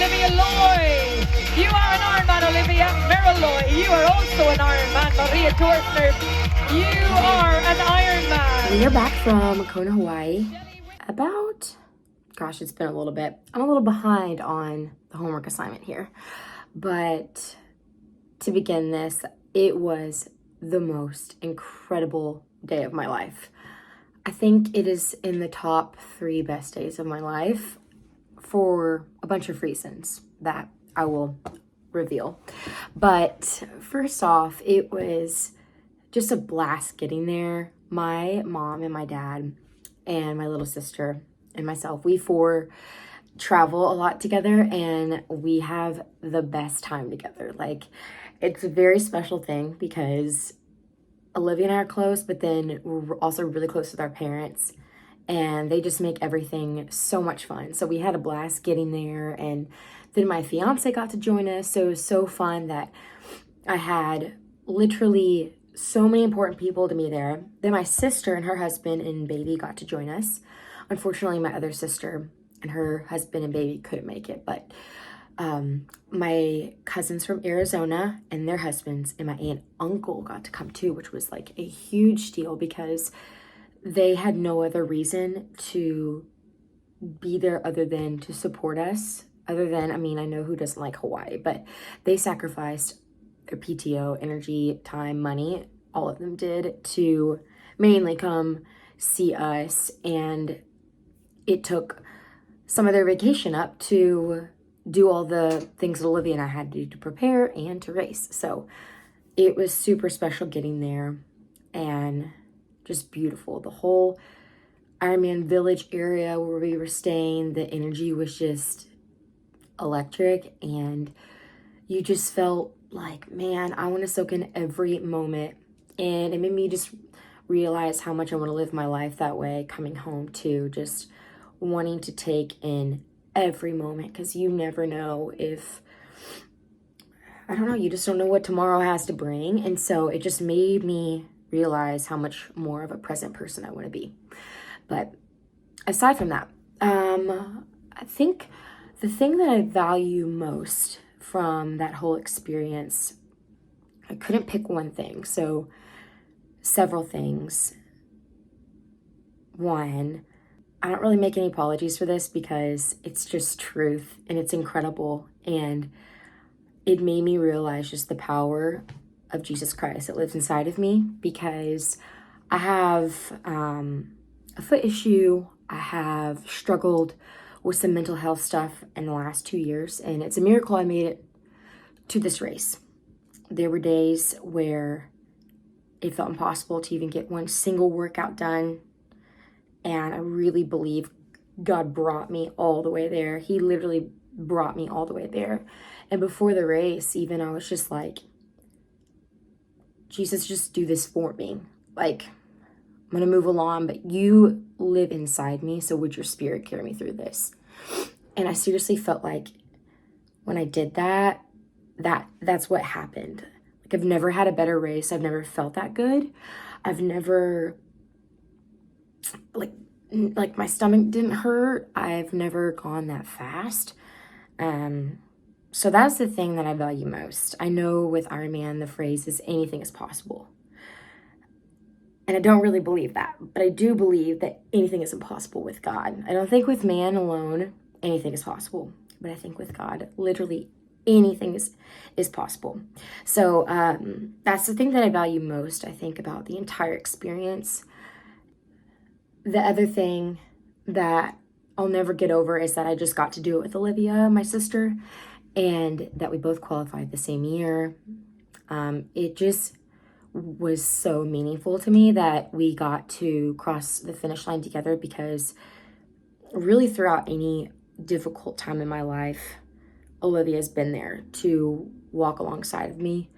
Olivia Loy. You are an Ironman, Olivia. Merryll Loy, you are also an Ironman. Maria Dorfner, you are an Ironman. We are back from Kona, Hawaii. Gosh, it's been a little bit. I'm a little behind on the homework assignment here. But to begin this, it was the most incredible day of my life. I think it is in the top 3 best days of my life for a bunch of reasons that I will reveal. But first off, it was just a blast getting there. My mom and my dad and my little sister and myself, we 4 travel a lot together and we have the best time together. Like, it's a very special thing because Olivia and I are close, but then we're also really close with our parents and they just make everything so much fun. So we had a blast getting there, and then my fiance got to join us. So it was so fun that I had literally so many important people to be there. Then my sister and her husband and baby got to join us. Unfortunately, my other sister and her husband and baby couldn't make it, but my cousins from Arizona and their husbands and my aunt and uncle got to come too, which was like a huge deal because they had no other reason to be there other than to support us. I know who doesn't like Hawaii, but they sacrificed their PTO, energy, time, money, all of them did, to mainly come see us, and it took some of their vacation up to do all the things that Olivia and I had to do to prepare and to race. So it was super special getting there and just beautiful. The whole Ironman Village area where we were staying, the energy was just electric, and you just felt like, man, I want to soak in every moment. And it made me just realize how much I want to live my life that way, coming home to just wanting to take in every moment, because you never know you just don't know what tomorrow has to bring. And so it just made me realize how much more of a present person I want to be. But aside from that, I think the thing that I value most from that whole experience, I couldn't pick one thing, so several things. One, I don't really make any apologies for this because it's just truth and it's incredible, and it made me realize just the power of Jesus Christ that lives inside of me, because I have a foot issue. I have struggled with some mental health stuff in the last 2 years, and it's a miracle I made it to this race. There were days where it felt impossible to even get one single workout done, and I really believe God brought me all the way there. He literally brought me all the way there. And before the race, even, I was just like, Jesus, just do this for me. Like, I'm going to move along, but you live inside me, so would your spirit carry me through this? And I seriously felt like when I did that's what happened. Like, I've never had a better race. I've never felt that good. I've never, like my stomach didn't hurt. I've never gone that fast. So that's the thing that I value most. I know with Ironman, the phrase is anything is possible. And I don't really believe that, but I do believe that anything is impossible with God. I don't think with man alone, anything is possible, but I think with God, literally anything is possible. So that's the thing that I value most, I think, about the entire experience. The other thing that I'll never get over is that I just got to do it with Olivia, my sister, and that we both qualified the same year. It just was so meaningful to me that we got to cross the finish line together, because really throughout any difficult time in my life, Olivia's been there to walk alongside of me.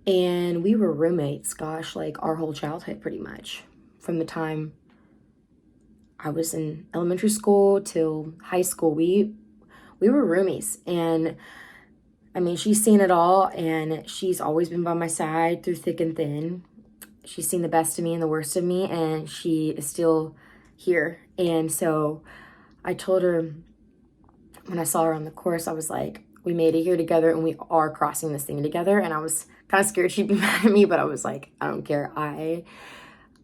And we were roommates, gosh, like our whole childhood pretty much. From the time I was in elementary school till high school, we were roomies. And I mean, she's seen it all, and she's always been by my side through thick and thin. She's seen the best of me and the worst of me, and she is still here. And so I told her when I saw her on the course, I was like, we made it here together and we are crossing this thing together. And I was kind of scared she'd be mad at me, but I was like, I don't care. I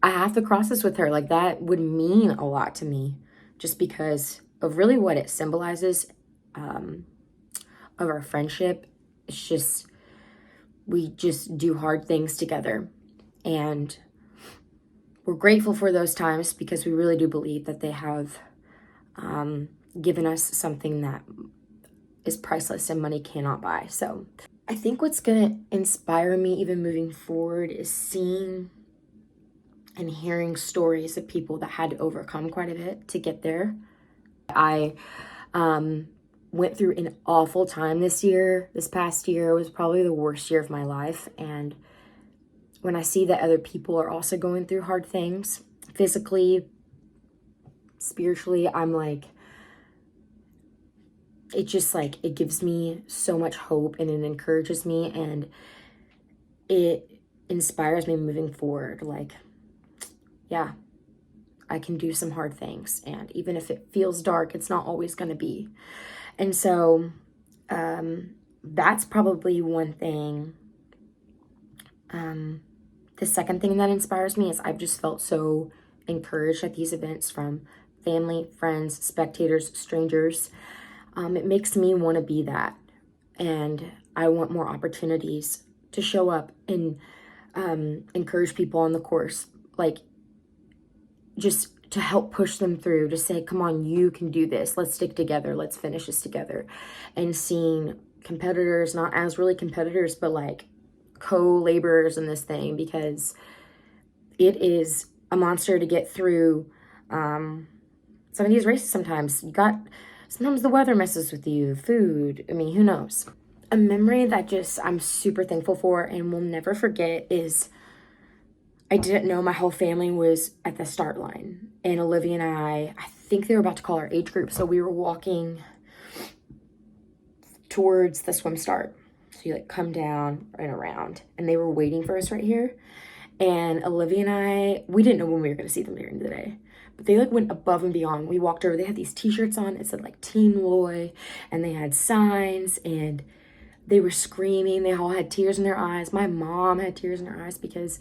have to cross this with her. Like, that would mean a lot to me just because of really what it symbolizes of our friendship. It's just, we just do hard things together. And we're grateful for those times because we really do believe that they have given us something that is priceless and money cannot buy. So I think what's going to inspire me even moving forward is seeing and hearing stories of people that had to overcome quite a bit to get there. I went through an awful time this past year was probably the worst year of my life. And when I see that other people are also going through hard things, physically, spiritually, I'm like, it just like, it gives me so much hope and it encourages me and it inspires me moving forward. Like, yeah, I can do some hard things. And even if it feels dark, it's not always going to be. And so that's probably one thing. The second thing that inspires me is I've just felt so encouraged at these events from family, friends, spectators, strangers. It makes me want to be that. And I want more opportunities to show up and encourage people on the course. Like, just to help push them through, to say, come on, you can do this. Let's stick together. Let's finish this together. And seeing competitors, not as really competitors, but like co-laborers in this thing, because it is a monster to get through some of these races sometimes. Sometimes the weather messes with you, food, I mean, who knows? A memory that just I'm super thankful for and will never forget is I didn't know my whole family was at the start line. And Olivia and I think they were about to call our age group. So we were walking towards the swim start. So you like come down and around. And they were waiting for us right here. And Olivia and I, we didn't know when we were going to see them during the day. But they like went above and beyond. We walked over. They had these t-shirts on. It said like Team Loy. And they had signs. And they were screaming. They all had tears in their eyes. My mom had tears in her eyes because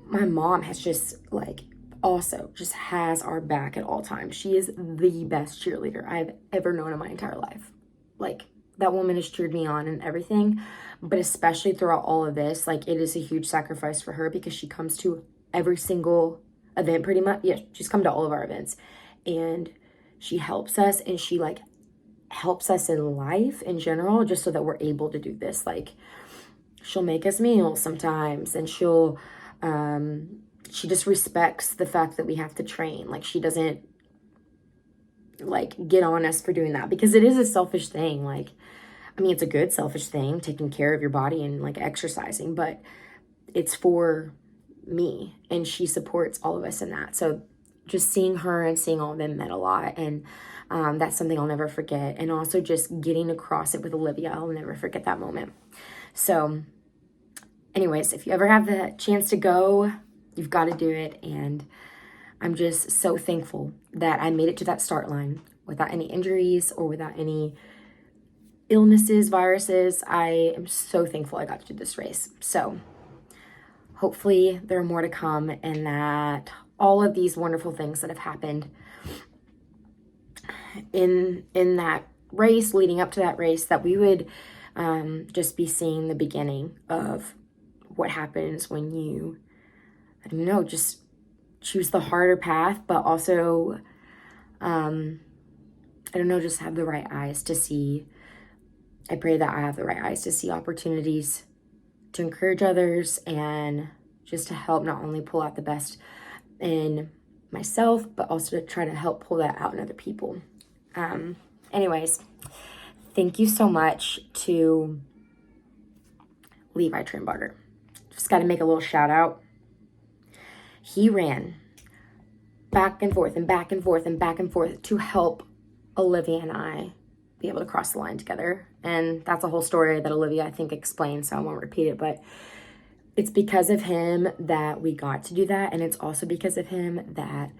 my mom has just like also just has our back at all times. She is the best cheerleader I've ever known in my entire life. Like, that woman has cheered me on and everything, but especially throughout all of this, like, it is a huge sacrifice for her because she comes to every single event pretty much. Yeah, she's come to all of our events and she helps us, and she like helps us in life in general, just so that we're able to do this. Like, she'll make us meals sometimes, and she just respects the fact that we have to train. Like, she doesn't like get on us for doing that, because it is a selfish thing. Like, I mean, it's a good selfish thing, taking care of your body and like exercising, but it's for me, and she supports all of us in that. So just seeing her and seeing all of them meant a lot. And that's something I'll never forget. And also just getting across it with Olivia, I'll never forget that moment. So anyways, if you ever have the chance to go, you've got to do it. And I'm just so thankful that I made it to that start line without any injuries or without any illnesses, viruses. I am so thankful I got to do this race. So hopefully there are more to come, and that all of these wonderful things that have happened in that race, leading up to that race, that we would just be seeing the beginning of what happens when you, I don't know, just choose the harder path, but also, I don't know, just have the right eyes to see. I pray that I have the right eyes to see opportunities to encourage others, and just to help not only pull out the best in myself, but also to try to help pull that out in other people. Anyways, thank you so much to Levi Trimbarger. Just got to make a little shout out. He ran back and forth and back and forth and back and forth to help Olivia and I be able to cross the line together. And that's a whole story that Olivia, I think, explained, so I won't repeat it, but it's because of him that we got to do that. And it's also because of him that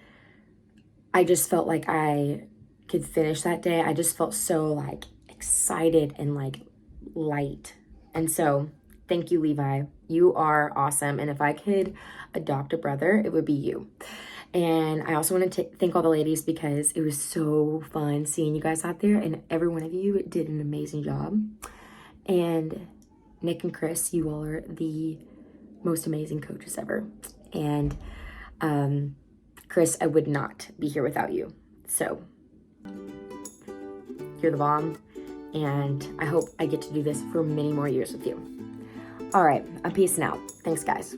I just felt like I could finish that day, I just felt so like excited and like light. And so thank you, Levi. You are awesome. And if I could adopt a brother, it would be you. And I also want to thank all the ladies because it was so fun seeing you guys out there, and every one of you did an amazing job. And Nick and Chris, you all are the most amazing coaches ever. And Chris, I would not be here without you. So you're the bomb, and I hope I get to do this for many more years with you. All right, I'm peacing out. Thanks, guys.